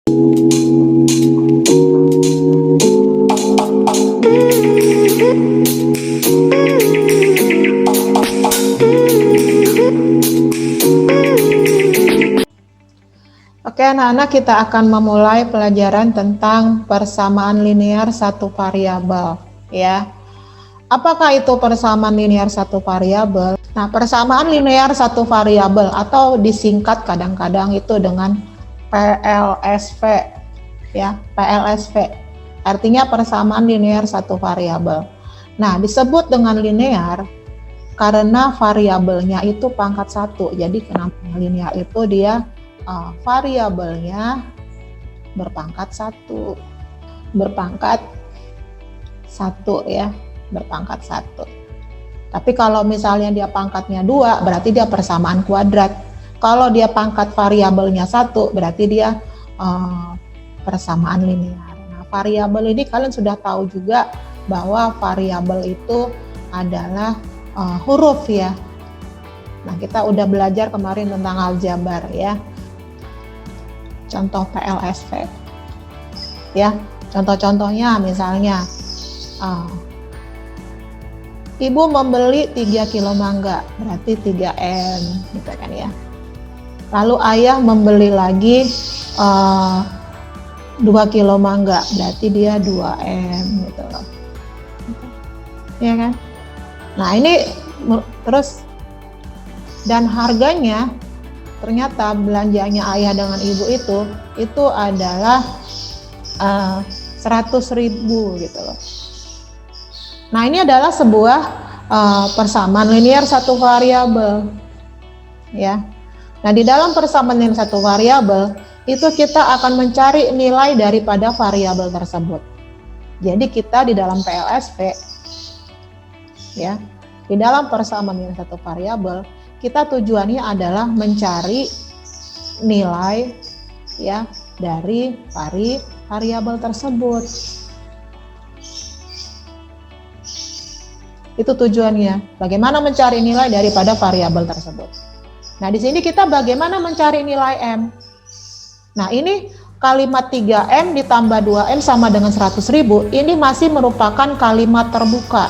Oke anak-anak, kita akan memulai pelajaran tentang persamaan linear satu variabel ya. Apakah itu persamaan linear satu variabel? Nah, persamaan linear satu variabel atau disingkat kadang-kadang itu dengan PLSV ya, PLSV. Artinya persamaan linear satu variabel. Nah, disebut dengan linear karena variabelnya itu pangkat satu. Jadi kenapa linear itu dia variabelnya berpangkat satu ya, berpangkat satu. Tapi kalau misalnya dia pangkatnya 2, berarti dia persamaan kuadrat. Kalau dia pangkat variabelnya 1, berarti dia persamaan linear. Nah, variabel ini kalian sudah tahu juga bahwa variabel itu adalah huruf ya. Nah, kita udah belajar kemarin tentang aljabar ya. Contoh PLSV ya, contoh-contohnya misalnya ibu membeli 3 kilo mangga, berarti 3M gitu kan ya. Lalu ayah membeli lagi 2 kilo mangga, berarti dia 2M gitu loh ya kan. Nah ini terus, dan harganya ternyata belanjanya ayah dengan ibu itu adalah 100.000 gitu loh. Nah ini adalah sebuah persamaan linear satu variabel ya. Nah di dalam persamaan linear satu variabel itu kita akan mencari nilai daripada variabel tersebut. Jadi kita di dalam PLSV ya, di dalam persamaan linear satu variabel kita tujuannya adalah mencari nilai ya dari variabel tersebut. Itu tujuannya, bagaimana mencari nilai daripada variabel tersebut. Nah, di sini kita bagaimana mencari nilai M. Nah, ini kalimat 3M ditambah 2M sama dengan 100.000, ini masih merupakan kalimat terbuka.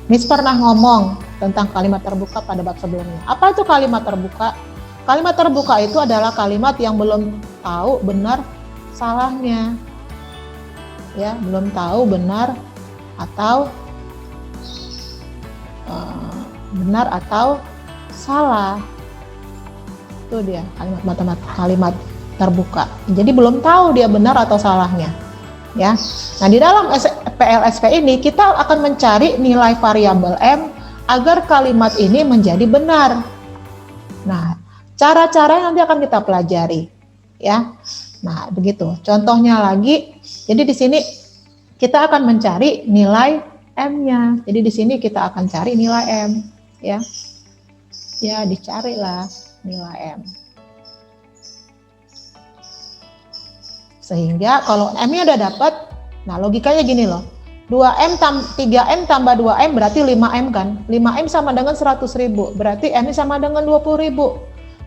Miss pernah ngomong tentang kalimat terbuka pada bab sebelumnya. Apa itu kalimat terbuka? Kalimat terbuka itu adalah kalimat yang belum tahu benar salahnya. Ya, belum tahu benar atau salah. Itu dia kalimat terbuka. Jadi belum tahu dia benar atau salahnya. Ya. Nah, di dalam PLSV ini kita akan mencari nilai variabel M agar kalimat ini menjadi benar. Nah, cara-cara yang nanti akan kita pelajari ya. Nah, begitu. Contohnya lagi. Jadi di sini kita akan mencari nilai M-nya. Jadi di sini kita akan cari nilai M ya. Ya, dicarilah nilai M. Sehingga kalau M-nya udah dapat, nah logikanya gini loh, 3M tambah 2M berarti 5M kan, 5M sama dengan 100.000, berarti M sama dengan 20.000.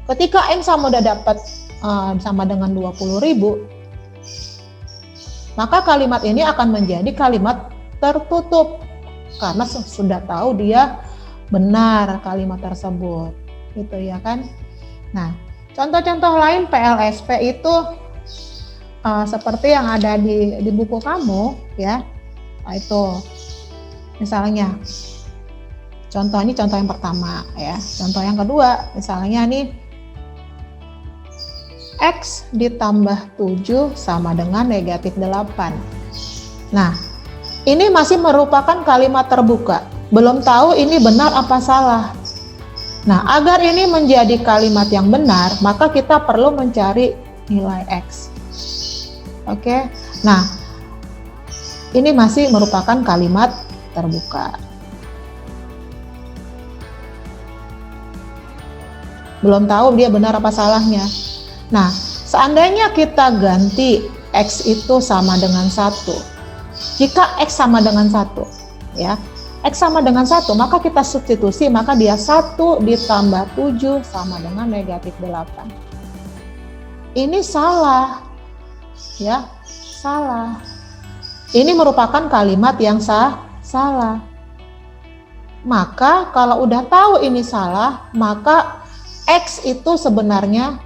Ketika M sama udah dapat sama dengan 20.000, maka kalimat ini akan menjadi kalimat tertutup, karena sudah tahu dia benar kalimat tersebut, gitu ya kan. Nah, contoh-contoh lain PLSV itu seperti yang ada di buku kamu ya. Nah, itu misalnya contoh yang pertama ya. Contoh yang kedua misalnya nih, X ditambah 7 sama dengan negatif 8. Nah, ini masih merupakan kalimat terbuka, belum tahu ini benar apa salah. Nah, agar ini menjadi kalimat yang benar, maka kita perlu mencari nilai X. Oke, nah ini masih merupakan kalimat terbuka. Belum tahu dia benar apa salahnya. Nah, seandainya kita ganti X itu sama dengan 1. Jika X sama dengan 1, ya, X sama dengan 1, maka kita substitusi, maka dia 1 ditambah 7 sama dengan negatif 8. ini salah, ya, salah. Ini merupakan kalimat yang salah. Maka kalau udah tahu ini salah, maka X itu sebenarnya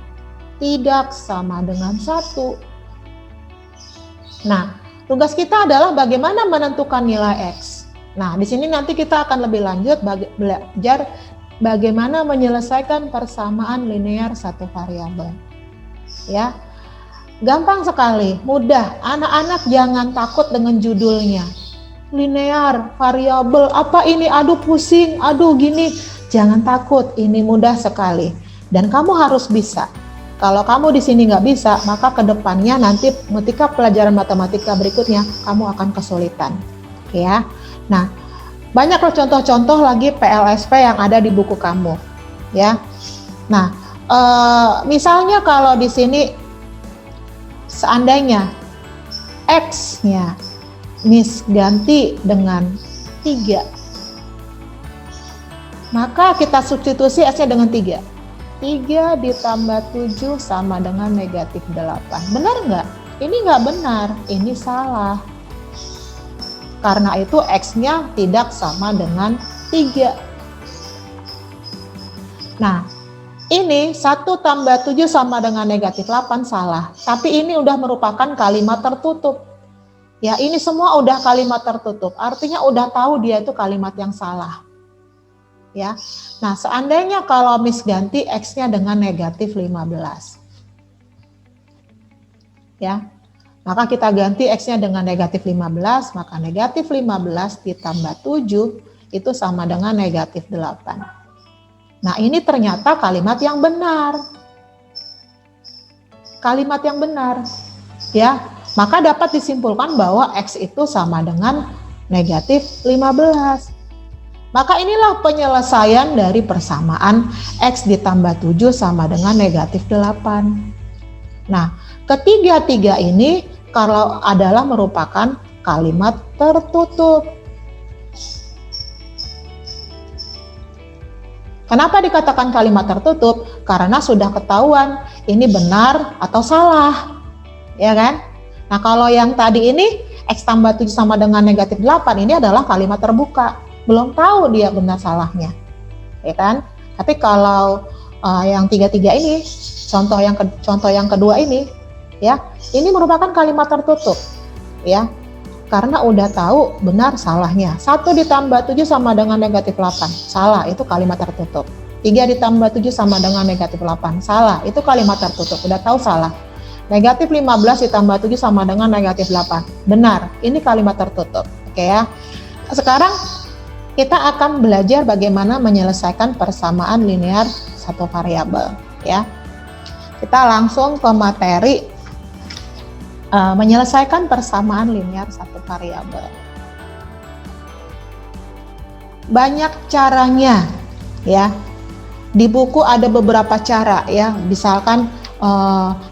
tidak sama dengan 1. Nah, tugas kita adalah bagaimana menentukan nilai X. Nah, di sini nanti kita akan lebih lanjut belajar bagaimana menyelesaikan persamaan linear satu variabel. Ya, gampang sekali, mudah. Anak-anak jangan takut dengan judulnya. Linear, variabel, apa ini? Aduh pusing, aduh gini. Jangan takut, ini mudah sekali. Dan kamu harus bisa. Kalau kamu di sini nggak bisa, maka kedepannya nanti ketika pelajaran matematika berikutnya, kamu akan kesulitan. Ya, nah banyak loh contoh-contoh lagi PLSP yang ada di buku kamu. Ya, nah misalnya kalau di sini seandainya X-nya Miss ganti dengan 3, maka kita substitusi X-nya dengan 3. 3 ditambah 7 sama dengan negatif 8. Benar nggak? Ini nggak benar, ini salah. Karena itu X-nya tidak sama dengan 3. Nah, ini 1 tambah 7 sama dengan negatif 8 salah. Tapi ini udah merupakan kalimat tertutup. Ya, ini semua udah kalimat tertutup. Artinya udah tahu dia itu kalimat yang salah. Ya. Nah, seandainya kalau Miss ganti X-nya dengan negatif 15. Ya. Maka kita ganti X-nya dengan negatif 15, maka negatif 15 ditambah 7 itu sama dengan negatif 8. Nah, ini ternyata kalimat yang benar. Kalimat yang benar. Ya, maka dapat disimpulkan bahwa X itu sama dengan negatif 15. Maka inilah penyelesaian dari persamaan X ditambah 7 sama dengan negatif 8. Nah, ketiga-tiga ini kalau adalah merupakan kalimat tertutup. Kenapa dikatakan kalimat tertutup? Karena sudah ketahuan ini benar atau salah. Ya kan? Nah, kalau yang tadi ini X tambah 7 sama dengan negatif 8 ini adalah kalimat terbuka. Belum tahu dia benar salahnya. Ya kan? Tapi kalau yang tiga-tiga ini, contoh yang kedua ini, ya, ini merupakan kalimat tertutup. Ya. Karena udah tahu benar salahnya. 1 ditambah 7 sama dengan negatif 8. Salah, itu kalimat tertutup. 3 ditambah 7 sama dengan negatif 8. Salah, itu kalimat tertutup. Udah tahu salah. Negatif 15 ditambah 7 sama dengan negatif 8. Benar, ini kalimat tertutup. Oke ya. Sekarang kita akan belajar bagaimana menyelesaikan persamaan linear satu variabel. Ya. Kita langsung ke materi menyelesaikan persamaan linear satu variabel. Banyak caranya, ya. Di buku ada beberapa cara, ya. Misalkan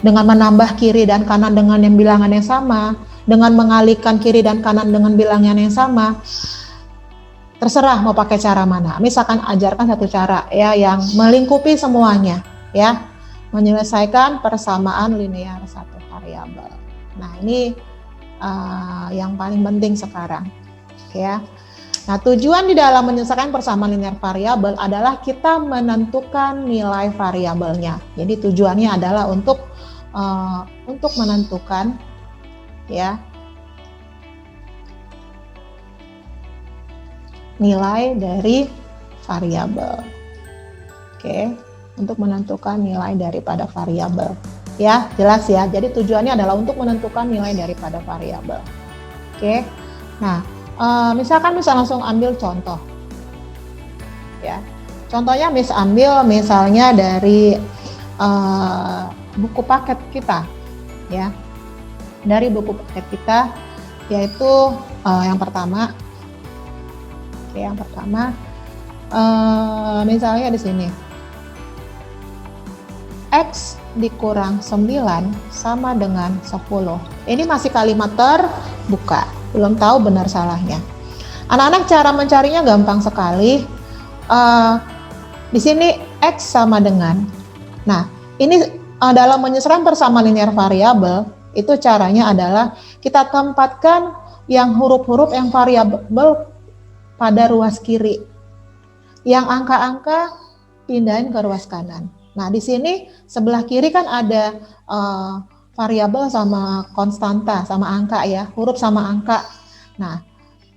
dengan menambah kiri dan kanan dengan yang bilangan yang sama, dengan mengalihkan kiri dan kanan dengan bilangan yang sama. Terserah mau pakai cara mana. Misalkan ajarkan satu cara, ya, yang melingkupi semuanya, ya. Menyelesaikan persamaan linear satu variabel. Nah, ini yang paling penting sekarang, ya. Nah, tujuan di dalam menyelesaikan persamaan linear variabel adalah kita menentukan nilai variabelnya. Jadi tujuannya adalah untuk menentukan, ya, nilai dari variabel. Oke, untuk menentukan nilai daripada variabel. Ya, jelas ya. Jadi tujuannya adalah untuk menentukan nilai daripada variabel. Oke. Nah, misalkan bisa langsung ambil contoh. Ya. Contohnya ambil misalnya dari buku paket kita, ya. Dari buku paket kita, yaitu yang pertama. Oke, yang pertama misalnya di sini. X dikurang 9 sama dengan 10. Ini masih kalimat terbuka, belum tahu benar salahnya. Anak-anak cara mencarinya gampang sekali. Di sini X sama dengan, nah ini dalam menyesuaikan persamaan linear variabel, itu caranya adalah kita tempatkan yang huruf-huruf yang variabel pada ruas kiri. Yang angka-angka pindahin ke ruas kanan. Nah, di sini sebelah kiri kan ada variabel sama konstanta, sama angka ya, huruf sama angka. Nah,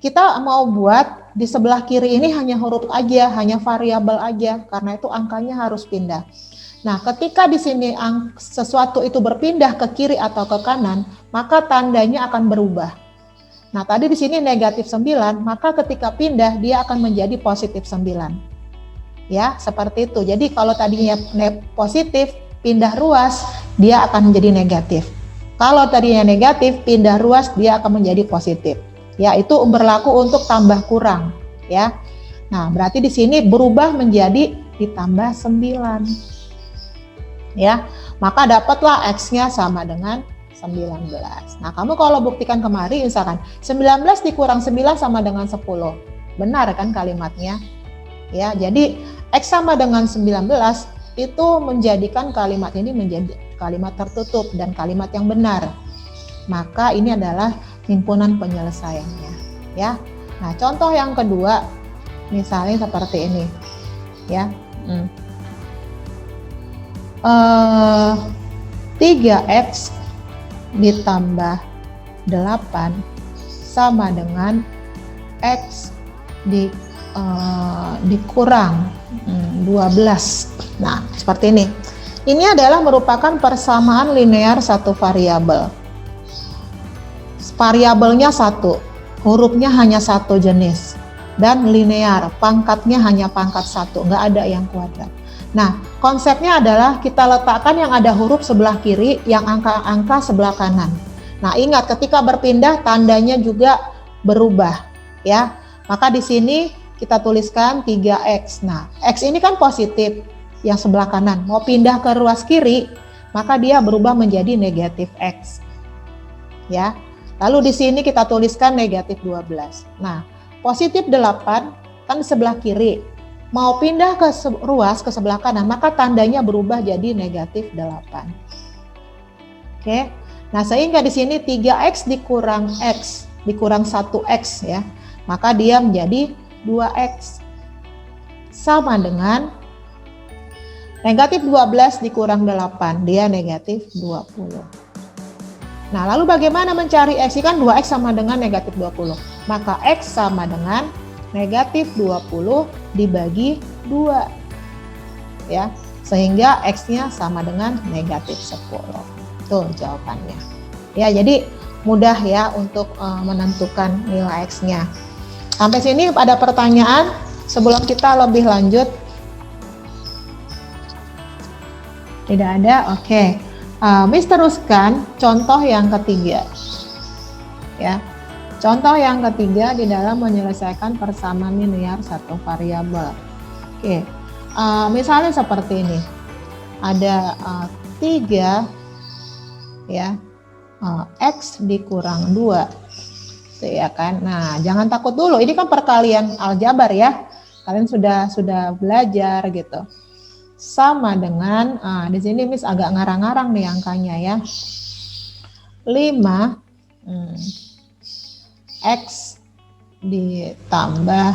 kita mau buat di sebelah kiri ini hanya huruf aja, hanya variabel aja, karena itu angkanya harus pindah. Nah, ketika di sini sesuatu itu berpindah ke kiri atau ke kanan, maka tandanya akan berubah. Nah, tadi di sini negatif 9, maka ketika pindah dia akan menjadi positif 9. Ya, seperti itu. Jadi kalau tadinya positif, pindah ruas, dia akan menjadi negatif. Kalau tadinya negatif, pindah ruas, dia akan menjadi positif. Ya, itu berlaku untuk tambah kurang, ya. Nah, berarti di sini berubah menjadi ditambah 9. Ya, maka dapatlah X-nya sama dengan 19. Nah, kamu kalau buktikan kemari, misalkan 19 dikurang 9 sama dengan 10. Benar kan kalimatnya? Ya, jadi X sama dengan 19 itu menjadikan kalimat ini menjadi kalimat tertutup dan kalimat yang benar. Maka ini adalah himpunan penyelesaiannya, ya. Nah, contoh yang kedua misalnya seperti ini, ya. 3X ditambah 8 sama dengan X dikurang 12. Nah, seperti ini. Ini adalah merupakan persamaan linear satu variabel. Variabelnya satu, hurufnya hanya satu jenis, dan linear, pangkatnya hanya pangkat satu, nggak ada yang kuadrat. Nah, konsepnya adalah kita letakkan yang ada huruf sebelah kiri, yang angka-angka sebelah kanan. Nah, ingat ketika berpindah tandanya juga berubah, ya. Maka di sini kita tuliskan 3X. Nah, X ini kan positif, yang sebelah kanan. Mau pindah ke ruas kiri, maka dia berubah menjadi negatif X. Ya. Lalu di sini kita tuliskan negatif 12. Nah, positif 8 kan sebelah kiri. Mau pindah ke ruas ke sebelah kanan, maka tandanya berubah jadi negatif 8. Oke. Nah, sehingga di sini 3X dikurang X, dikurang 1X ya. Maka dia menjadi 2X. Sama dengan negatif 12 dikurang 8, dia negatif 20. Nah, lalu bagaimana mencari X? Kan 2X sama dengan negatif 20. Maka X sama dengan negatif 20 dibagi 2. Ya, sehingga X-nya sama dengan negatif 10. Tuh jawabannya. Ya, jadi mudah ya untuk menentukan nilai X-nya. Sampai sini ada pertanyaan sebelum kita lebih lanjut? Tidak ada? Oke. Miss teruskan contoh yang ketiga. Ya. Contoh yang ketiga di dalam menyelesaikan persamaan linear satu variabel. Oke. Misalnya seperti ini. Ada 3 ya. X dikurang 2. Ya kan. Nah, jangan takut dulu. Ini kan perkalian aljabar ya. Kalian sudah belajar gitu. Sama dengan di sini Miss agak ngarang-ngarang nih angkanya ya. 5 X ditambah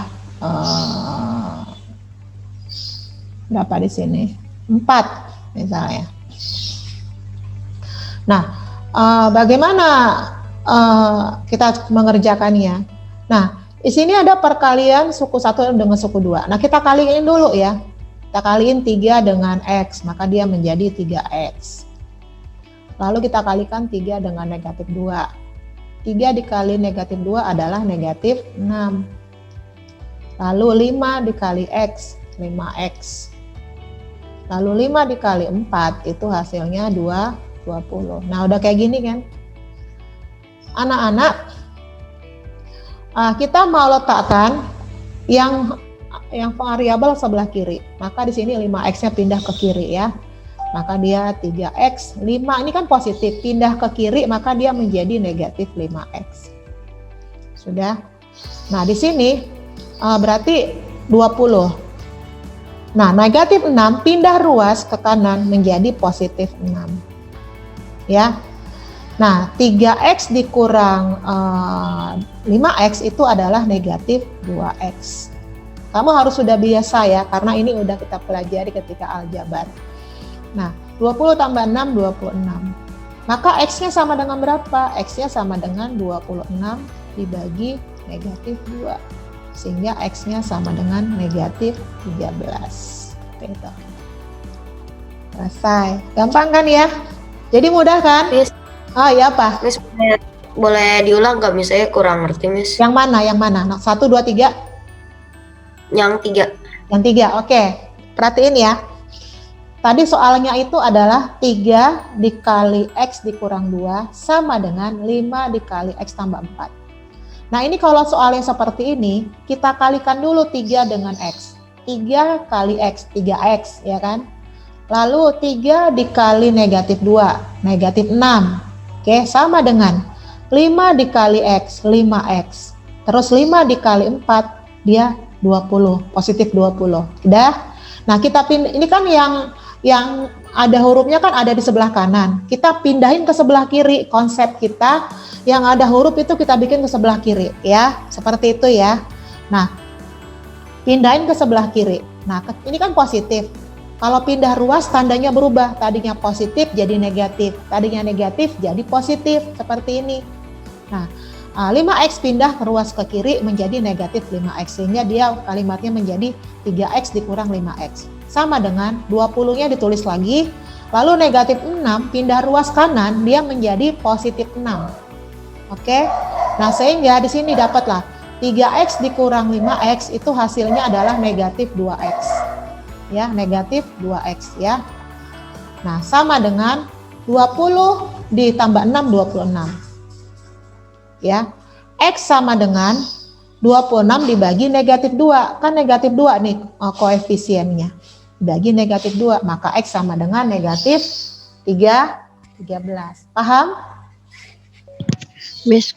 berapa di sini? 4 misalnya. Nah, bagaimana kita mengerjakannya? Nah, di sini ada perkalian suku 1 dengan suku 2. Nah, kita kaliin dulu ya. Kita kaliin 3 dengan X, maka dia menjadi 3X. Lalu kita kalikan 3 dengan negatif 2. 3 dikali negatif 2 adalah negatif 6. Lalu 5 dikali X, 5X. Lalu 5 dikali 4, itu hasilnya 20. Nah, udah kayak gini kan? Anak-anak, kita mau letakkan yang variabel sebelah kiri. Maka di sini 5X-nya pindah ke kiri ya. Maka dia 3X, 5 ini kan positif, pindah ke kiri maka dia menjadi negatif 5X. Sudah? Nah, di sini berarti 20. Nah, negatif 6 pindah ruas ke kanan menjadi positif 6. Ya. Nah, 3x dikurang 5x itu adalah negatif 2x. Kamu harus sudah biasa ya, karena ini udah kita pelajari ketika aljabar. Nah, 20 tambah 6, 26. Maka x-nya sama dengan berapa? X-nya sama dengan 26 dibagi negatif 2. Sehingga x-nya sama dengan negatif 13. Gitu. Selesai. Gampang kan ya? Jadi mudah kan? Miss, Oh iya apa? Miss boleh diulang nggak? Misalnya kurang ngerti, Miss. Yang mana? Yang mana? Nah, 1, 2, 3? Yang 3. Yang 3, oke. Perhatiin ya. Tadi soalnya itu adalah 3 dikali X dikurang 2 sama dengan 5 dikali X tambah 4. Nah ini kalau soalnya seperti ini, kita kalikan dulu 3 dengan X. 3 kali X, 3X ya kan. Lalu 3 dikali negatif 2, negatif 6. Oke, sama dengan 5 dikali X, 5X. Terus 5 dikali 4, dia 20, positif 20. Udah? Nah kita pindah, ini kan yang ada hurufnya kan ada di sebelah kanan. Kita pindahin ke sebelah kiri. Konsep kita yang ada huruf itu kita bikin ke sebelah kiri ya. Seperti itu ya. Nah, pindahin ke sebelah kiri. Nah, ini kan positif. Kalau pindah ruas tandanya berubah. Tadinya positif jadi negatif. Tadinya negatif jadi positif. Seperti ini. Nah, 5x pindah ke ruas ke kiri menjadi negatif 5x. Sehingga dia kalimatnya menjadi 3x dikurang 5x. Sama dengan 20-nya ditulis lagi, lalu negatif 6 pindah ruas kanan, dia menjadi positif 6. Oke, nah sehingga di sini dapatlah 3x dikurang 5x itu hasilnya adalah negatif 2x. Ya, negatif 2x ya. Nah, sama dengan 20 ditambah 6, 26. Ya, x sama dengan 26 dibagi negatif 2, kan negatif 2 nih koefisiennya. Dibagi negatif 2, maka X sama dengan negatif 13. Paham? Miss,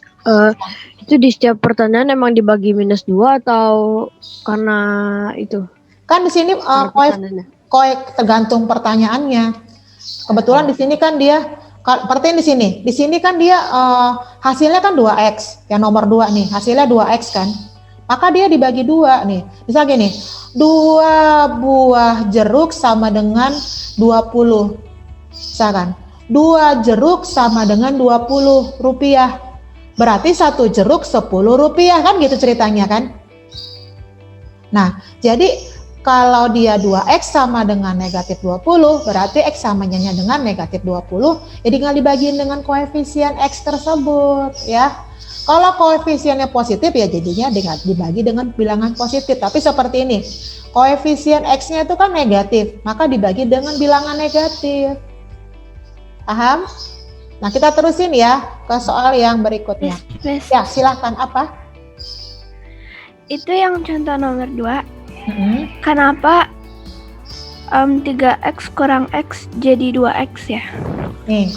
itu di setiap pertanyaan emang dibagi minus 2 atau karena itu? Kan di sini tergantung pertanyaannya. Kebetulan di sini kan dia, perhatiin di sini. Di sini kan dia hasilnya kan 2X, yang nomor 2 nih, hasilnya 2X kan. Maka dia dibagi 2 nih. Misal gini, 2 buah jeruk sama dengan 20. Misalkan, 2 jeruk sama dengan 20 rupiah. Berarti 1 jeruk 10 rupiah kan gitu ceritanya kan. Nah, jadi kalau dia 2X sama dengan negatif 20, berarti X samanya dengan negatif 20, jadi tinggal dibagiin dengan koefisien X tersebut ya. Kalau koefisiennya positif ya jadinya dibagi dengan bilangan positif. Tapi seperti ini, koefisien X-nya itu kan negatif, maka dibagi dengan bilangan negatif. Paham? Nah kita terusin ya ke soal yang berikutnya. Miss. Ya silahkan, apa? Itu yang contoh nomor 2. Kenapa 3X kurang X jadi 2X ya? Nih,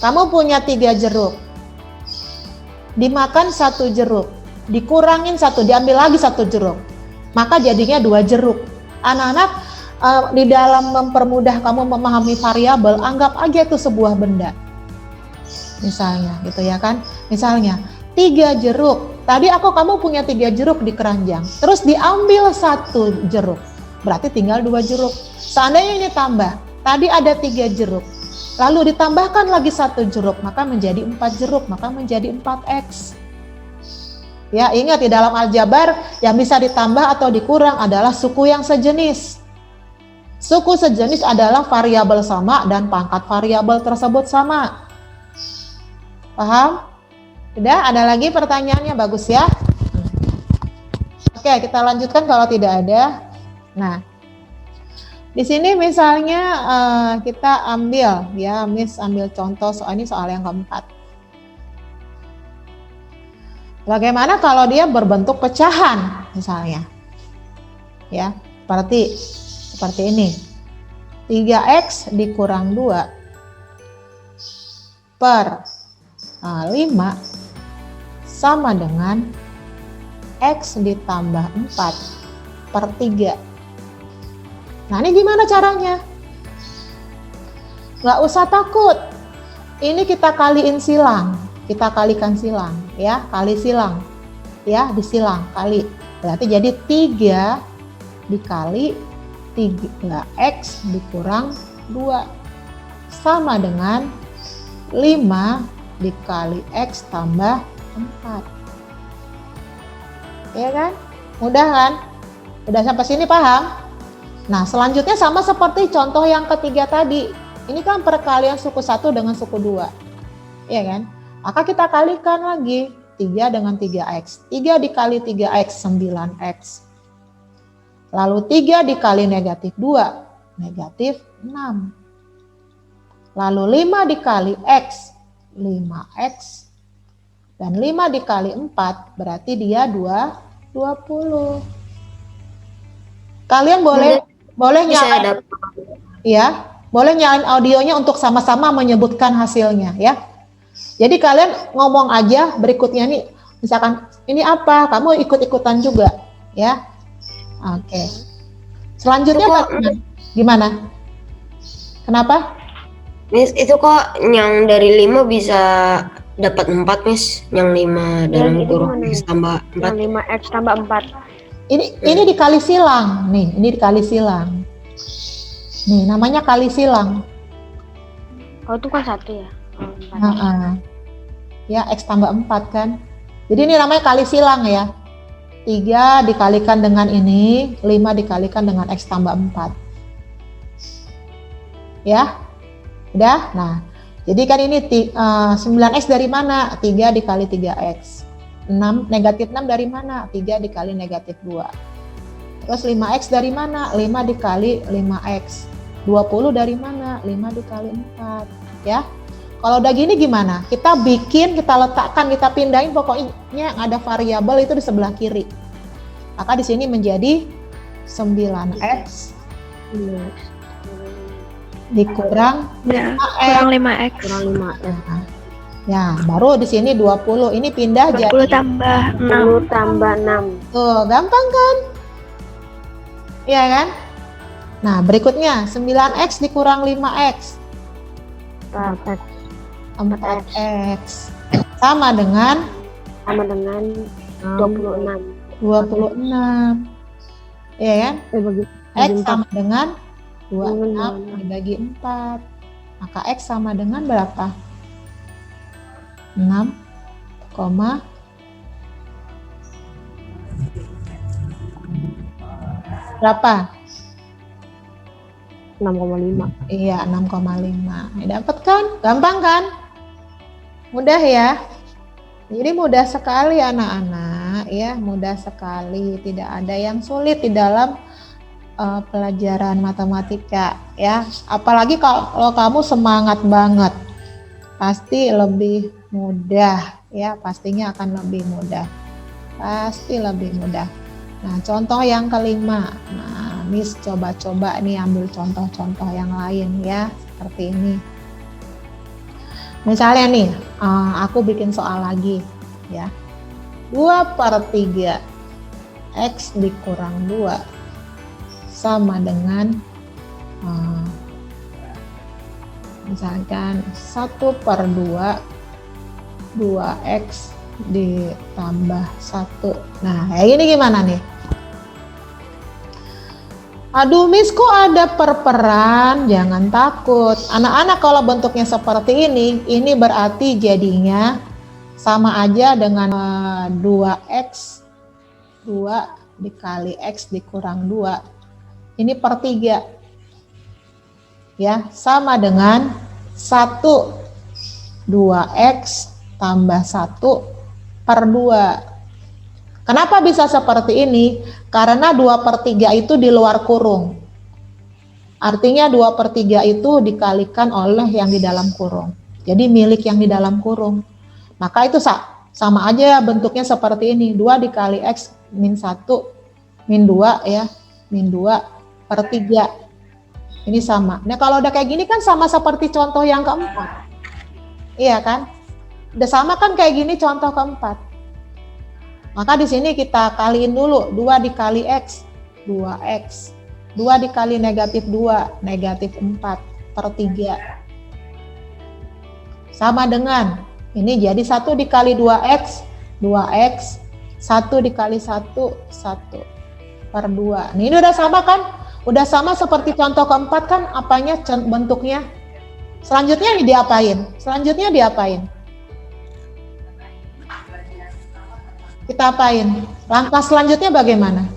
kamu punya 3 jeruk. Dimakan 1 jeruk, dikurangin 1, diambil lagi 1 jeruk, maka jadinya 2 jeruk. Anak-anak di dalam mempermudah kamu memahami variabel, anggap aja itu sebuah benda. Misalnya gitu ya kan, misalnya 3 jeruk, tadi kamu punya 3 jeruk di keranjang, terus diambil 1 jeruk, berarti tinggal 2 jeruk. Seandainya ini tambah, tadi ada 3 jeruk, lalu ditambahkan lagi 1 jeruk, maka menjadi 4 jeruk, maka menjadi 4X. Ya, ingat di dalam aljabar yang bisa ditambah atau dikurang adalah suku yang sejenis. Suku sejenis adalah variabel sama dan pangkat variabel tersebut sama. Paham? Sudah, ada lagi pertanyaannya? Bagus ya. Oke, kita lanjutkan kalau tidak ada. Nah, di sini misalnya kita ambil ya, Miss ambil contoh soal ini, soal yang keempat. Bagaimana kalau dia berbentuk pecahan misalnya? Ya, seperti ini. 3X dikurang 2 per 5 sama dengan X ditambah 4 per 3. Nah, ini gimana caranya? Nggak usah takut. Ini kita kaliin silang. Kita kalikan silang, ya. Kali silang. Ya, disilang, kali. Berarti jadi 3 dikali 3x dikurang 2. Sama dengan 5 dikali x tambah 4. Ya kan? Mudah kan? Udah sampai sini paham? Nah, selanjutnya sama seperti contoh yang ketiga tadi. Ini kan perkalian suku 1 dengan suku 2. Ya kan? Maka kita kalikan lagi 3 dengan 3x. 3 dikali 3x 9x. Lalu 3 dikali negatif 2, negatif 6. Lalu 5 dikali x, 5x. Dan 5 dikali 4 berarti dia 20. Kalian boleh nyalain, ya, boleh nyalain audionya untuk sama-sama menyebutkan hasilnya, ya. Jadi kalian ngomong aja berikutnya nih, misalkan ini apa, kamu ikut-ikutan juga, ya. Oke. Selanjutnya gimana? Kenapa? Miss, itu kok yang dari 5 bisa dapat 4, Miss? Yang 5 dalam kurung X tambah 4. Yang 5x tambah 4. Ini dikali silang, nih, ini dikali silang. Nih, namanya kali silang. Oh, itu kan 1 ya? Oh, 4. Ya, X tambah 4 kan. Jadi ini namanya kali silang ya. 3 dikalikan dengan ini, 5 dikalikan dengan X tambah 4. Ya, udah? Nah, jadi kan ini 9X dari mana? 3 dikali 3X. 6, negatif 6 dari mana? 3 dikali negatif 2. Terus 5X dari mana? 5 dikali 5X. 20 dari mana? 5 dikali 4. Ya. Kalau udah gini gimana? Kita bikin, kita letakkan, kita pindahin, pokoknya yang ada variabel itu di sebelah kiri. Maka di sini menjadi 9x dikurang 5x. Kurang 5. Ya, baru di sini 20. Ini pindah 20 jadi tambah 10 tambah 6. tuh, gampang kan? Iya kan? Nah, berikutnya 9x dikurang 5x. 4x. 4x sama dengan 26. 26. Iya kan? Bagi X 4. sama dengan 26 dibagi 4. Maka X sama dengan berapa? 6, berapa? 6,5. Iya, 6,5. Dapat kan? Gampang kan? Mudah ya? Jadi mudah sekali anak-anak, ya, mudah sekali. Tidak ada yang sulit di dalam pelajaran matematika, ya. Apalagi kalau kamu semangat banget, pasti lebih mudah, ya. Pastinya akan lebih mudah. Pasti lebih mudah. Nah, contoh yang kelima. Nah, Miss coba-coba nih ambil contoh-contoh yang lain ya, seperti ini. Misalnya nih, aku bikin soal lagi ya. 2/3 X dikurang 2 sama dengan misalkan 1/2 2x ditambah 1. Nah, kayak gini gimana nih? Aduh Miss, kok ada perperan? Jangan takut. Anak-anak kalau bentuknya seperti ini berarti jadinya sama aja dengan 2x 2 dikali x dikurang 2. Ini per 3. Ya, sama dengan 2x tambah 1/2. Kenapa bisa seperti ini? Karena 2/3 itu di luar kurung. Artinya 2/3 itu dikalikan oleh yang di dalam kurung. Jadi milik yang di dalam kurung. Maka itu sama aja bentuknya seperti ini. 2 dikali X min 1 min 2 ya. Min 2/3. Ini sama. Nah kalau udah kayak gini kan sama seperti contoh yang keempat. Iya kan? Udah sama kan kayak gini contoh keempat. Maka di sini kita kaliin dulu 2 dikali X, 2X. 2 dikali negatif 2, negatif 4/3. Sama dengan, ini jadi 1 dikali 2x, 2x, 1 dikali 1, 1/2. Ini udah sama kan? Udah sama seperti contoh keempat kan? Apanya bentuknya? Selanjutnya diapain? Kita apain? Langkah selanjutnya bagaimana?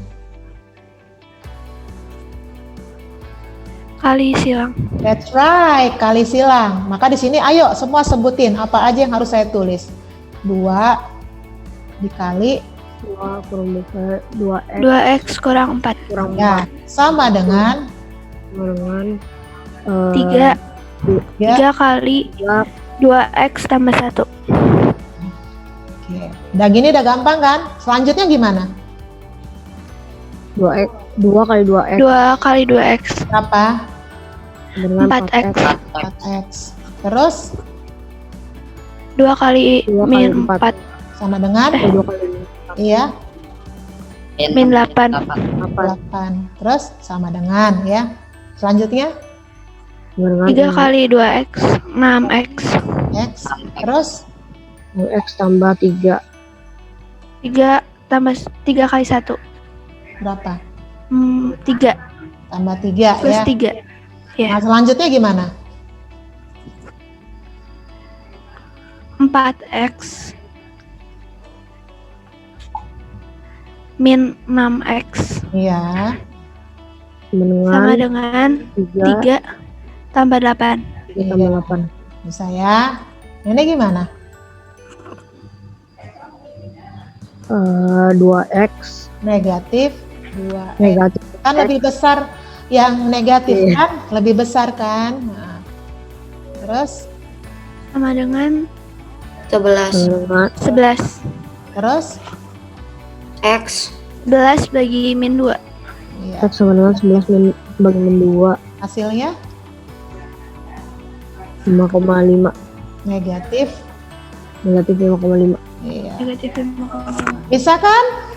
Kali silang. That's right, kali silang. Maka di sini ayo semua sebutin apa aja yang harus saya tulis. 2 dikali 2 kurang besar 2x 2x kurang 4. kurang ya 4 sama dengan dengan 3 ya. kali 2x tambah 1. Oke. Udah gini udah gampang kan? Selanjutnya gimana? 2x 2 kali 2x 2 kali 2x Berapa? dengan 4x. 4x. Terus 2 kali 2 kali min 4. 4 sama dengan 2 kali iya min 8. 8. Terus sama dengan ya. Selanjutnya 3 kali 2x 6x. x. Terus x tambah 3 3 tambah 3 kali 1 berapa? 3 Tambah 3 plus ya. 3. Ya, Nah, selanjutnya gimana? 4x min 6x Iya. sama dengan dengan 3 3 tambah 8. tambah 8 Bisa ya. Ini gimana? 2x Negatif 2. negatif Kan lebih besar yang negatif Iya. kan? Lebih besar kan? Nah. Terus Sama dengan 11 dengan 11. terus X 11 bagi min 2. iya. x sama dengan 11 bagi min 2 Hasilnya 5,5 negatif. negatif 5,5 Iya. Negatif 5,5. Bisa kan?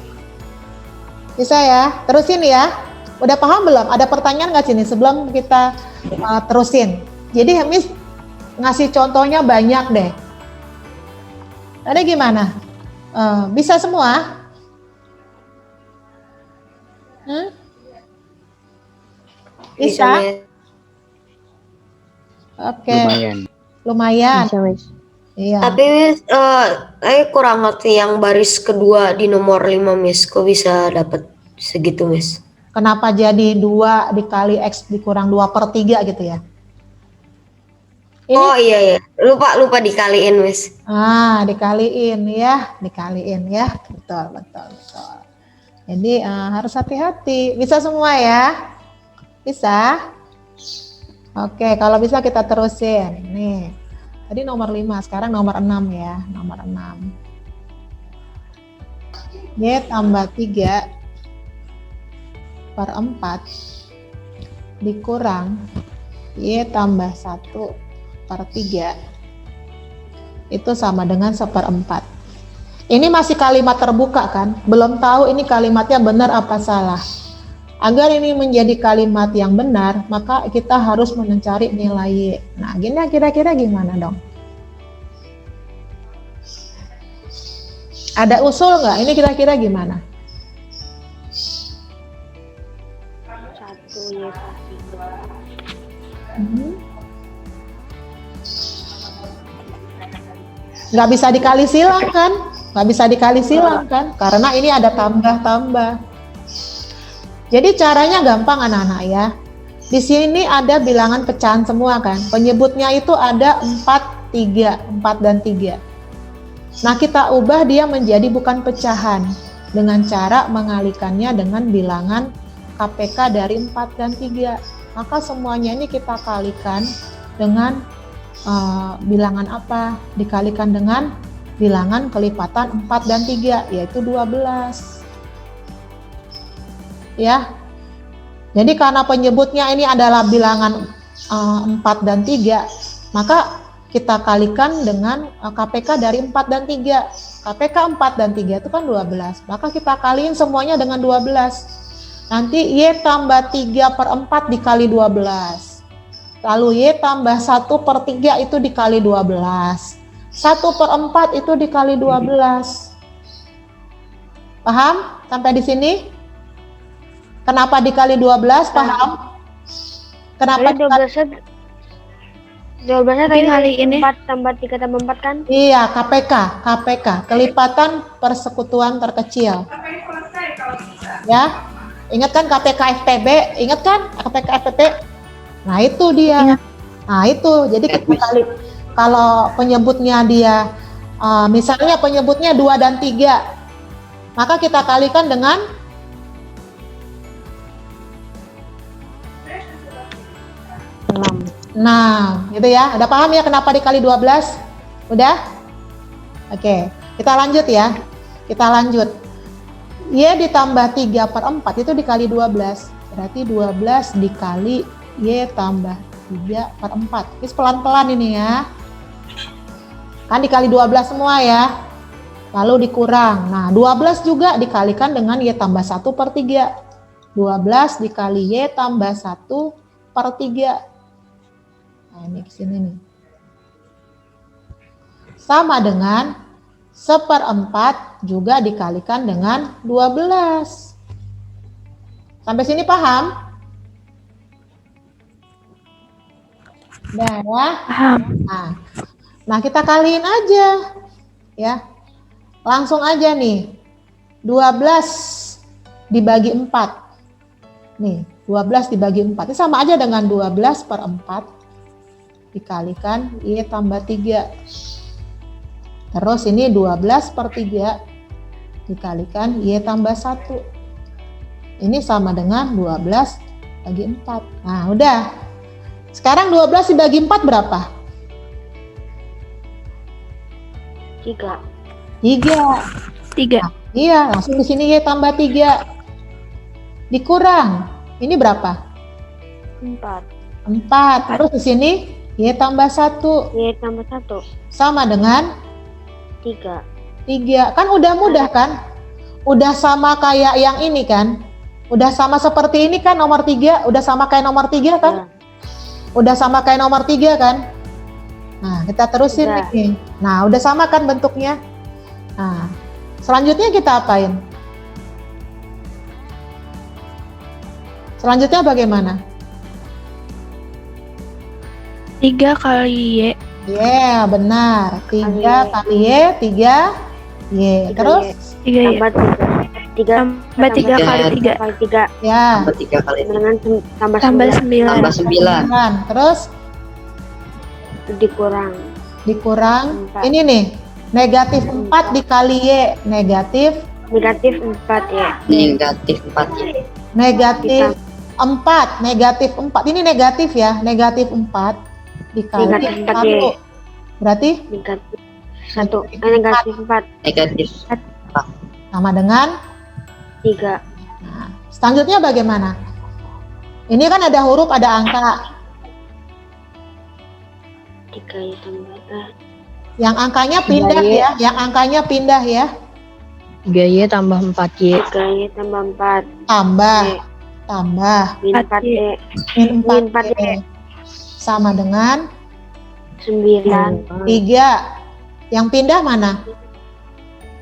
Bisa ya. Terusin ya. Udah paham belum? Ada pertanyaan nggak sini sebelum kita terusin? Jadi Miss ngasih contohnya banyak deh. Ada gimana? Bisa semua? Bisa? Miss. Oke. Lumayan. bisa Miss. Iya. Tapi Miss, saya kurang ngerti yang baris kedua di nomor 5 Miss. Kok bisa dapat segitu Miss? Kenapa jadi 2 dikali X dikurang 2/3 gitu ya? Ini Oh iya. Lupa dikaliin Miss. dikaliin ya. Betul. Jadi harus hati-hati. Bisa semua ya? Bisa? Oke, kalau bisa kita terusin. Nih. Tadi nomor 5, sekarang nomor 6 ya. Nomor 6. Y tambah 3/4 dikurang Y tambah 1/3 itu sama dengan 1/4. Ini masih kalimat terbuka kan? Belum tahu ini kalimatnya benar apa salah. Agar ini menjadi kalimat yang benar, maka kita harus mencari nilai Y. Nah, gini kira-kira gimana dong? Ada usul nggak? Ini kira-kira gimana? 1 Y kasih Nggak bisa dikali silang kan? Nggak bisa dikali silang kan? Karena ini ada tambah-tambah. Jadi caranya gampang anak-anak ya. Di sini ada bilangan pecahan semua kan. Penyebutnya itu ada 4, 3, 4 dan 3. Nah, kita ubah dia menjadi bukan pecahan dengan cara mengalikannya dengan bilangan KPK dari 4 dan 3. Maka semuanya ini kita kalikan dengan bilangan apa? Dikalikan dengan bilangan kelipatan 4 dan 3, yaitu 12. Ya. Jadi karena penyebutnya ini adalah bilangan 4 dan 3, maka kita kalikan dengan KPK dari 4 dan 3. KPK 4 dan 3 itu kan 12. Maka kita kaliin semuanya dengan 12. Nanti Y tambah 3 per 4 dikali 12. Lalu Y tambah 1 per 3 itu dikali 12. 1 per 4 itu dikali 12. Paham sampai di sini? Kenapa dikali 12? Paham? Kenapa dikali? 12-nya tadi kali ini 4 tambah 3 tambah 4 kan? Iya, KPK, kelipatan persekutuan terkecil. Ya, ingat kan KPK FPB? Ingat kan KPK FPB? Nah itu dia. Ingat. Nah itu, jadi kita kali kalau penyebutnya dia, misalnya penyebutnya 2 dan 3, maka kita kalikan dengan 6, gitu ya. Udah paham ya kenapa dikali 12? Udah? Oke, kita lanjut ya. Kita lanjut. Y ditambah 3 per 4 itu dikali 12. Berarti 12 dikali Y tambah 3 per 4. Ini pelan-pelan ini ya. Kan dikali 12 semua ya. Lalu dikurang. Nah, 12 juga dikalikan dengan Y tambah 1 per 3. 12 dikali Y tambah 1 per 3. Nah, ini ke sini nih. Sama dengan 1/4 juga dikalikan dengan 12. Sampai sini paham? Udah ya? Paham. Nah, kita kaliin aja. Ya. Langsung aja nih. 12 dibagi 4. Nih, 12 dibagi 4. Ini sama aja dengan 12 per 4. Dikalikan Y tambah 3. Terus ini 12 per 3 dikalikan Y tambah 1. Ini sama dengan 12 bagi 4. Nah udah. Sekarang 12 dibagi 4 berapa? 3. 3. Nah, iya, langsung di sini Y tambah 3. Dikurang. Ini berapa? 4. 4. Terus di sini Y tambah 1. Y tambah 1. Sama dengan 3. 3. Kan udah mudah kan? Udah sama kayak yang ini kan? Udah sama seperti ini kan nomor 3? Udah sama kayak nomor 3 kan? Ya. Udah sama kayak nomor 3 kan? Nah, kita terusin Udah. nih. Nah, udah sama kan bentuknya? Nah, selanjutnya kita apain? Selanjutnya bagaimana? 3 kali Y. Yeah, benar. 3 kali Y, 3 Y. Terus? 3 Y. Tambah 3. Tambah 3 kali 3. Kali 3. Ya, Tambah 3 kali Dengan tambah Tambah 9. 9. tambah 9. 9. Terus Dikurang. dikurang. 4. Ini nih, negatif 4 dikali Y. Negatif Negatif 4 ya. Negatif 4 Y. negatif 4. Negatif 4. Ini negatif ya. Negatif 4 dikali Negatif 4 Y. 1. Berarti Negatif 1. Negatif 4. Negatif sama dengan 3. Nah, selanjutnya bagaimana? Ini kan ada huruf, ada angka. 3 Y tambah. Yang angkanya pindah 3Y. ya. Yang angkanya pindah ya. 3Y tambah 4Y. 3 Y tambah 4. Tambah. Y. Tambah. Min 4 Y. Min Min 4 4Y. sama dengan 9. 3. Yang pindah mana?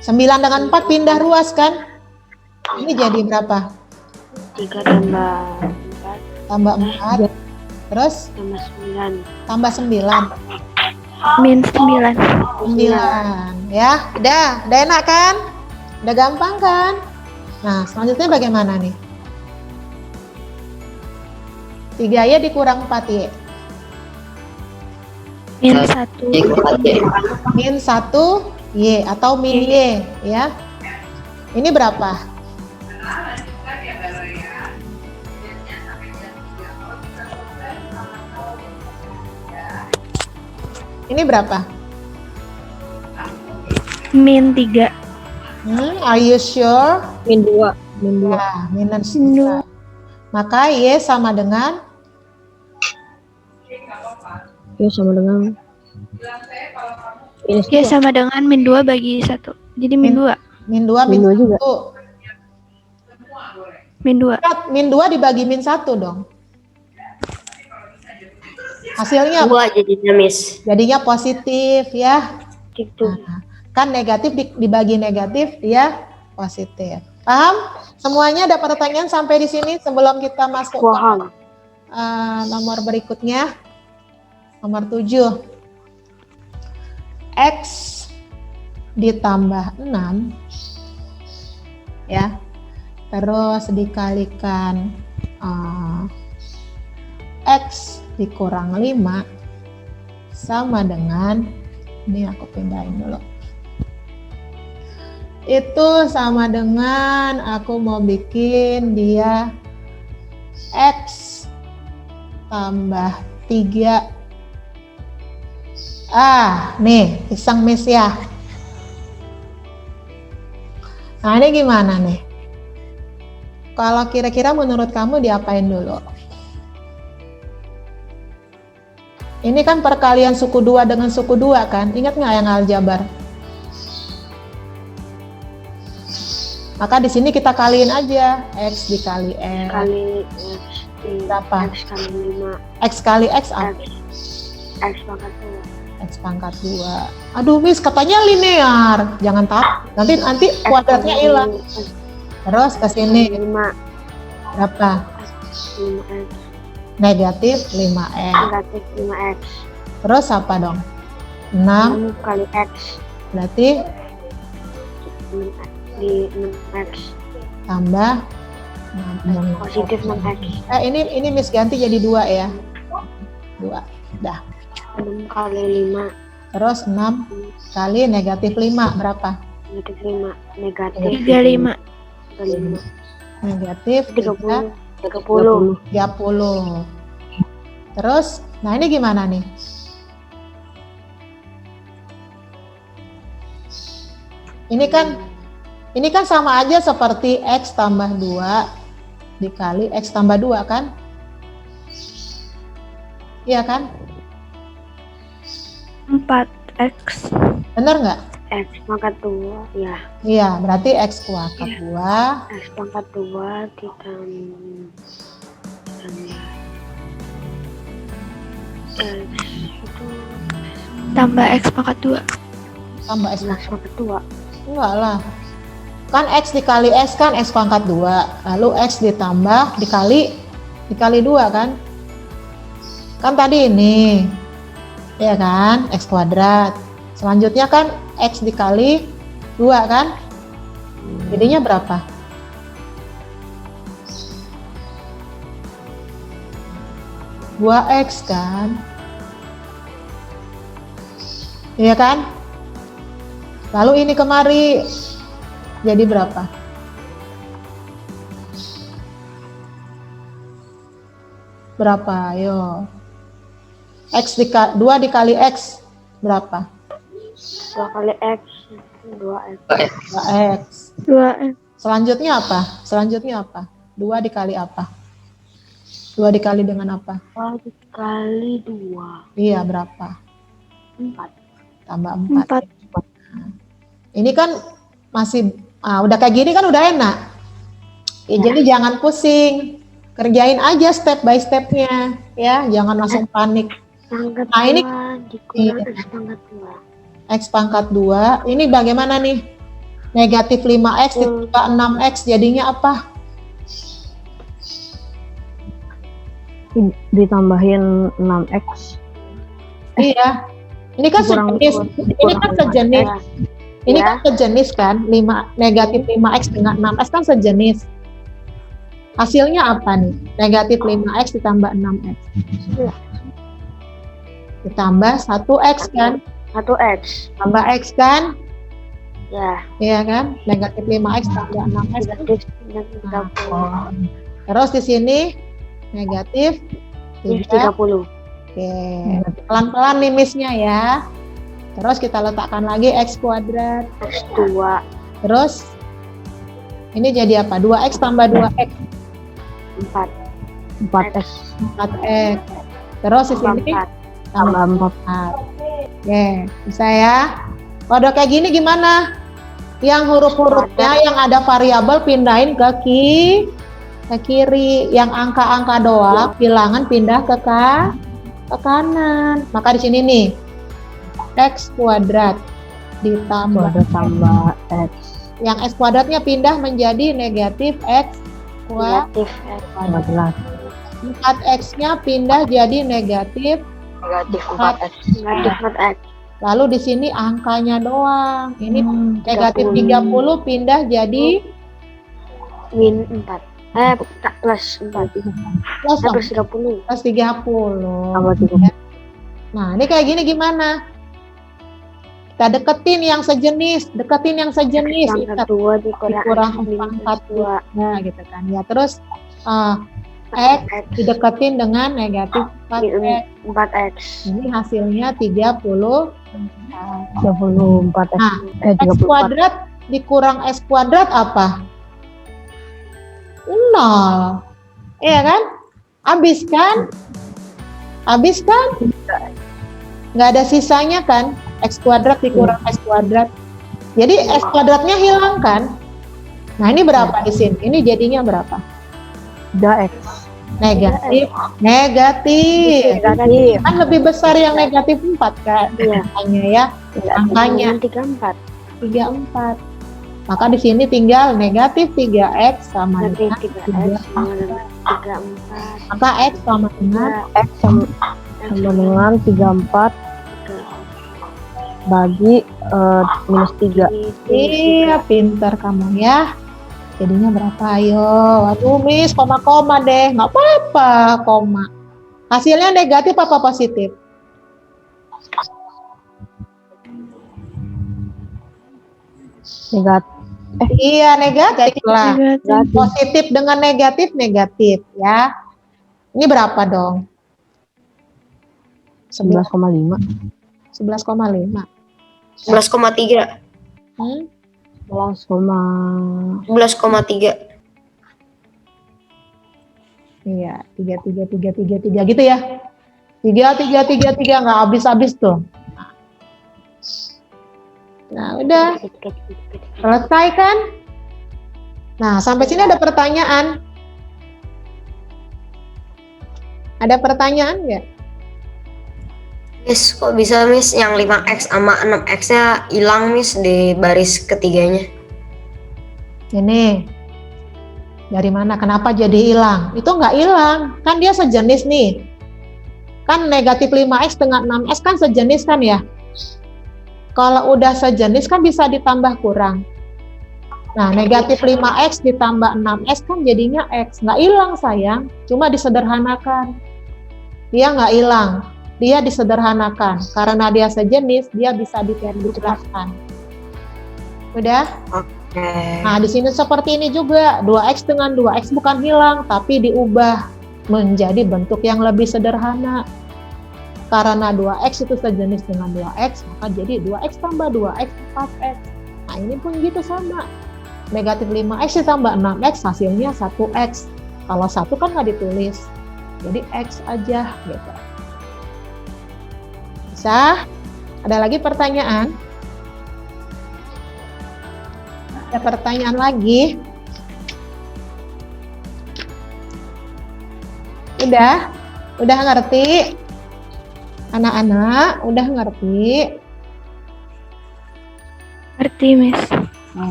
9 dengan 4 pindah ruas kan? Ini jadi berapa? 3 tambah 4 Tambah 4. Terus tambah 9. tambah 9. Min 9. 9. Ya, udah enak kan? Udah gampang kan? Nah, selanjutnya bagaimana nih? 3Y dikurang 4Y. Min 1. Y 4Y. Min 1Y atau min Y ya. Ini berapa? Ini berapa? Min 3. Are you sure? Min 2. Min 2. Ya, minus 2. Maka Y sama dengan Y sama dengan minus Y 2. sama dengan min 2 bagi 1. Jadi min 2. min 2 Min min 2 juga. 1. Min 2. Min 2 dibagi min 1 dong. Hasilnya Dua jadinya Miss. jadinya positif ya. Gitu. Nah, kan negatif dibagi negatif dia positif. Paham? Semuanya ada pertanyaan sampai di sini sebelum kita masuk ke Paham. nomor berikutnya. Nomor 7. X ditambah 6 ya. Terus dikalikan X dikurang 5 sama dengan, ini aku pindahin dulu. Itu sama dengan aku mau bikin dia X tambah 3. Nih, pisang Miss ya. Nah, ini gimana nih? Kalau kira-kira menurut kamu diapain dulu? Ini kan perkalian suku 2 dengan suku 2 kan? Ingat nggak yang aljabar? Maka di sini kita kaliin aja. X dikali X. Kali X. Berapa? X kali 5. X kali X apa? X pangkat 2. X pangkat 2. Aduh Miss, katanya linear. Jangan takut. Nanti kuadratnya hilang. Terus ke sini 5. berapa? 5X. Negatif 5X. Negatif 5X. Terus apa dong? 6 6 kali X. berarti 6X. Di 6X. tambah 6. Positif 6X. Ini Miss ganti jadi 2 ya. 2. Dah. 6 kali 5. Terus 6 kali negatif 5 berapa? Negatif 5. Negatif 35. 5. Negatif 30. 30. Terus, nah ini gimana nih? Ini kan sama aja seperti X tambah 2 dikali X tambah 2 kan? Iya kan? 4X. Bener nggak? X pangkat 2. Ya. Iya, berarti X pangkat 2 X pangkat 2 ditambah X itu Tambah X pangkat 2. tambah X X pangkat 2. enggak lah. Kan X dikali X kan X pangkat 2. Lalu X ditambah dikali 2 kan? Kan tadi ini. Ya kan? X kuadrat. Selanjutnya kan X dikali 2 kan? Jadinya berapa? Dua X kan? Iya kan? Lalu ini kemari jadi berapa? Berapa? Ayo. 2 dikali X berapa? 2 kali X 2X. 2X. 2X. Selanjutnya apa? 2 dikali apa? 2 dikali dengan apa? 2 dikali 2. Iya, berapa? 4. Tambah 4. 4. Ini kan masih udah kayak gini kan udah enak. Ya, jadi jangan pusing. Kerjain aja step by stepnya ya, jangan langsung panik. Pangkat Nah, ini 2 dikurang X pangkat 2. X pangkat 2, ini bagaimana nih? Negatif 5X ditambah 6X jadinya apa? Ditambahin 6X. Iya. Ini kan sejenis. Ini kan sejenis. Ini kan sejenis kan? Negatif 5X dengan 6X kan sejenis. Hasilnya apa nih? Negatif 5X ditambah 6X. Ditambah 1X kan? 1X. Tambah X kan? Ya. Iya kan? Negatif 5X tambah 6X. Negatif 30. Terus di sini negatif 30. 30. Oke. Pelan-pelan nih Miss-nya ya. Terus kita letakkan lagi X kuadrat. X2. Terus ini jadi apa? 2X tambah 2X. 4. 4X 4X. Terus di sini tambah 4. Oke, bisa ya. Kalau kayak gini gimana? Yang huruf-hurufnya yang ada variabel pindahin ke ke kiri. Yang angka-angka doang, bilangan pindah ke kanan. Maka di sini nih, X kuadrat ditambah Kuadrat tambah X. yang X kuadratnya pindah menjadi negatif X kuadrat. Negatif 14. 4X-nya pindah jadi negatif. negatif 4x. Negatif 4x. Lalu di sini angkanya doang. Ini negatif 30. 30 pindah jadi Min 4. Plus 4. plus Plus 30. plus 30. Tambah 30. Nah, ini kayak gini gimana? Kita deketin yang sejenis, Ingat, 2 dikurang dikurang 4 2. nah gitu kan. Ya, terus X dideketin dengan negatif 4X. 4x. Ini hasilnya 30. 34 X. Nah, X 34. kuadrat dikurang X kuadrat apa? 0. Iya kan? Habis kan? Nggak ada sisanya kan? X kuadrat dikurang X kuadrat. Jadi X kuadratnya hilang kan? Nah, ini berapa di sini? Ini jadinya berapa? 3X. Negatif. Kan lebih besar yang negatif 4 kan? Iya. Angkanya ya. Angkanya 34. 34. Maka di sini tinggal negatif 3X sama Negatif dengan 3x sama dengan 34. maka X sama dengan X sama dengan 34 bagi minus 3. iya, pinter kamu ya. Jadinya berapa? Ayo. Waduh, Miss, koma-koma deh. Nggak apa-apa, koma. Hasilnya negatif apa positif? Negatif. Iya, negatif lah. Negatif. Positif dengan negatif, negatif ya. Ini berapa dong? 11,5. 11,5. 11,3. 11,3. 11,3. Iya, 3 gitu ya. 3 nggak habis-habis tuh. Nah, udah selesai kan? Nah, sampai sini ada pertanyaan? Ada pertanyaan nggak? Miss, kok bisa Miss yang 5x sama 6x-nya hilang Miss di baris ketiganya? Ini dari mana? Kenapa jadi hilang? Itu nggak hilang, kan dia sejenis nih. Kan negatif 5x dengan 6x kan sejenis kan ya? Kalau udah sejenis kan bisa ditambah kurang. Nah, negatif 5x ditambah 6x kan jadinya x. Nggak hilang sayang, cuma disederhanakan. Dia nggak hilang, dia disederhanakan. Karena dia sejenis, dia bisa dikurangkan. Udah? Nah, di sini seperti ini juga. 2x dengan 2x bukan hilang, tapi diubah menjadi bentuk yang lebih sederhana. Karena 2x itu sejenis dengan 2x, maka jadi 2x tambah 2x 4x. Nah, ini pun gitu sama. Negatif 5x ditambah 6x hasilnya 1x. Kalau 1 kan nggak ditulis, jadi x aja gitu. Bisa? Ada lagi pertanyaan? Ada pertanyaan lagi? Udah ngerti? Anak-anak, udah ngerti? Ngerti, Miss.